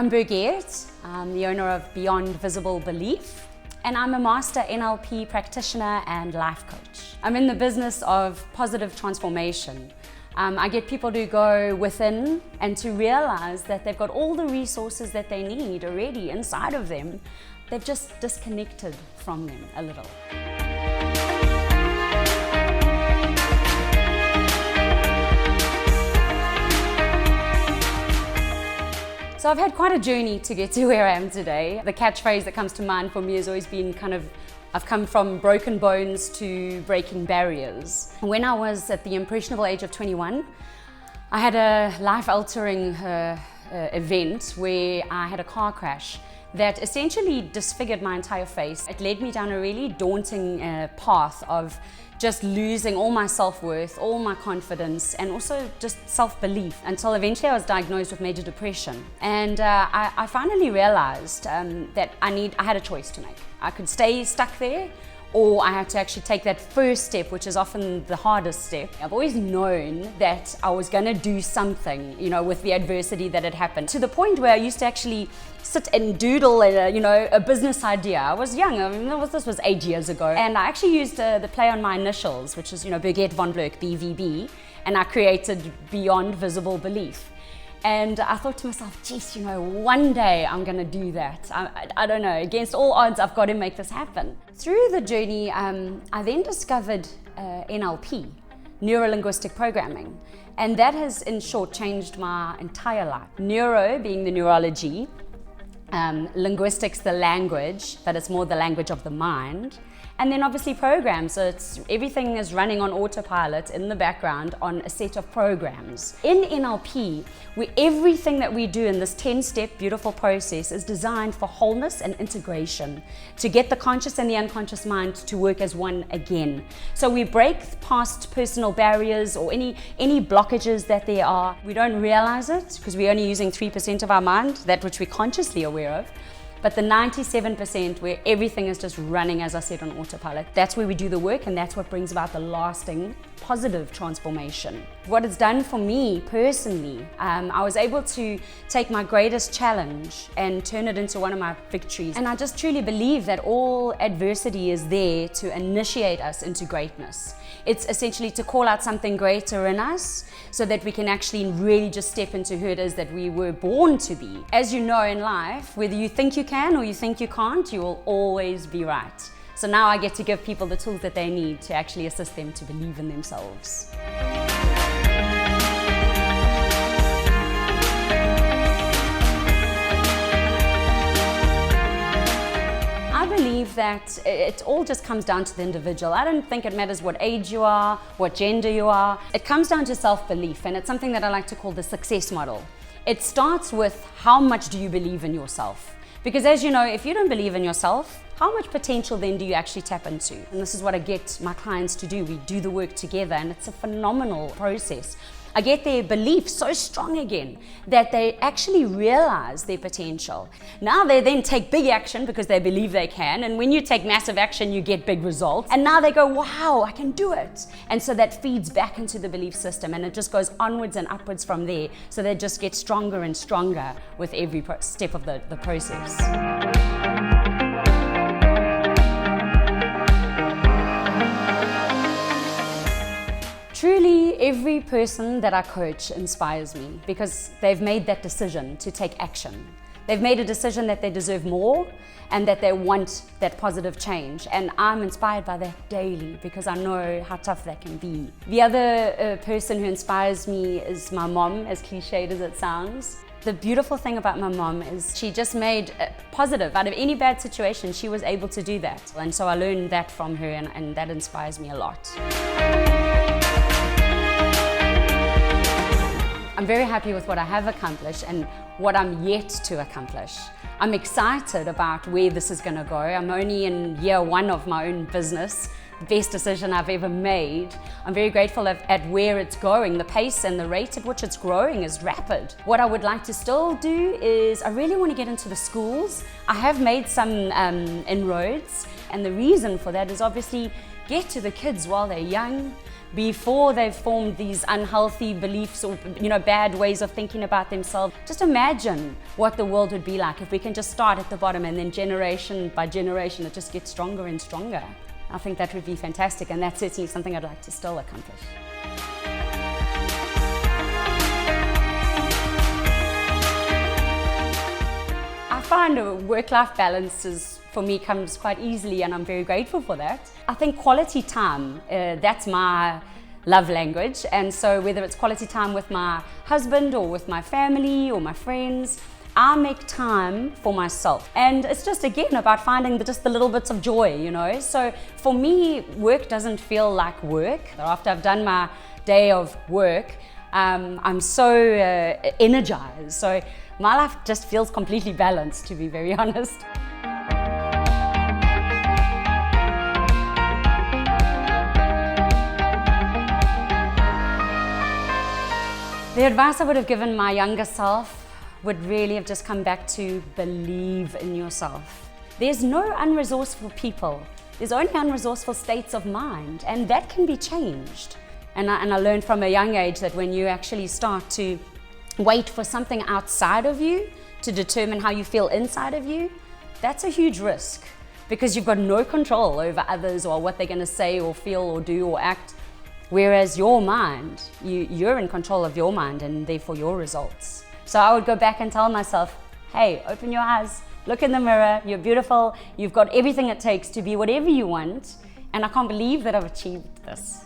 I'm Burgette. I'm the owner of Beyond Visible Belief, and I'm a Master NLP practitioner and life coach. I'm in the business of positive transformation. I get people to go within and to realize that they've got all the resources that they need already inside of them. They've just disconnected from them a little. So I've had quite a journey to get to where I am today. The catchphrase that comes to mind for me has always been I've come from broken bones to breaking barriers. When I was at the impressionable age of 21, I had a life-altering event where I had a car crash that essentially disfigured my entire face. It led me down a really daunting path of just losing all my self-worth, all my confidence, and also just self-belief, until eventually I was diagnosed with major depression. And I finally realized that I had a choice to make. I could stay stuck there, or I had to actually take that first step, which is often the hardest step. I've always known that I was gonna do something, with the adversity that had happened, to the point where I used to actually sit and doodle a business idea. I was young, this was 8 years ago, and I actually used the play on my initials, which is Burgette von Blurk, BVB, and I created Beyond Visible Belief. And I thought to myself, geez, one day I'm gonna do that. I don't know, against all odds, I've got to make this happen. Through the journey, I then discovered NLP, Neuro-Linguistic Programming. And that has, in short, changed my entire life. Neuro being the neurology, linguistics the language, but it's more the language of the mind. And then obviously programs, so everything is running on autopilot in the background on a set of programs. In NLP, everything that we do in this 10-step beautiful process is designed for wholeness and integration, to get the conscious and the unconscious mind to work as one again. So we break past personal barriers or any blockages that there are. We don't realize it because we're only using 3% of our mind, that which we're consciously aware of. But the 97% where everything is just running, as I said, on autopilot, that's where we do the work, and that's what brings about the lasting positive transformation. What it's done for me personally, I was able to take my greatest challenge and turn it into one of my victories. And I just truly believe that all adversity is there to initiate us into greatness. It's essentially to call out something greater in us so that we can actually really just step into who it is that we were born to be. As you know in life, whether you think you can or you think you can't, you will always be right. So now I get to give people the tools that they need to actually assist them to believe in themselves. I believe that it all just comes down to the individual. I don't think it matters what age you are, what gender you are. It comes down to self-belief, and it's something that I like to call the success model. It starts with how much do you believe in yourself? Because as you know, if you don't believe in yourself, how much potential then do you actually tap into? And this is what I get my clients to do. We do the work together, and it's a phenomenal process. I get their belief so strong again that they actually realize their potential. Now they then take big action because they believe they can, and when you take massive action, you get big results. And now they go, wow, I can do it. And so that feeds back into the belief system, and it just goes onwards and upwards from there. So they just get stronger and stronger with every step of the process. Truly, every person that I coach inspires me because they've made that decision to take action. They've made a decision that they deserve more and that they want that positive change. And I'm inspired by that daily because I know how tough that can be. The other person who inspires me is my mom, as cliched as it sounds. The beautiful thing about my mom is she just made positive out of any bad situation. She was able to do that. And so I learned that from her, and that inspires me a lot. I'm very happy with what I have accomplished and what I'm yet to accomplish. I'm excited about where this is going to go. I'm only in year 1 of my own business, the best decision I've ever made. I'm very grateful at where it's going. The pace and the rate at which it's growing is rapid. What I would like to still do is I really want to get into the schools. I have made some inroads, and the reason for that is obviously get to the kids while they're young, before they've formed these unhealthy beliefs or bad ways of thinking about themselves. Just imagine what the world would be like if we can just start at the bottom and then generation by generation it just gets stronger and stronger. I think that would be fantastic, and that's certainly something I'd like to still accomplish. I find a work-life balance for me comes quite easily, and I'm very grateful for that. I think quality time, that's my love language, and so whether it's quality time with my husband or with my family or my friends, I make time for myself. And it's just again about finding just the little bits of joy, So for me, work doesn't feel like work. After I've done my day of work, I'm so energized. So my life just feels completely balanced, to be very honest. The advice I would have given my younger self would really have just come back to believe in yourself. There's no unresourceful people. There's only unresourceful states of mind, and that can be changed. And I learned from a young age that when you actually start to wait for something outside of you to determine how you feel inside of you, that's a huge risk, because you've got no control over others or what they're going to say or feel or do or act. Whereas your mind, you're in control of your mind and therefore your results. So I would go back and tell myself, hey, open your eyes, look in the mirror, you're beautiful, you've got everything it takes to be whatever you want, and I can't believe that I've achieved this.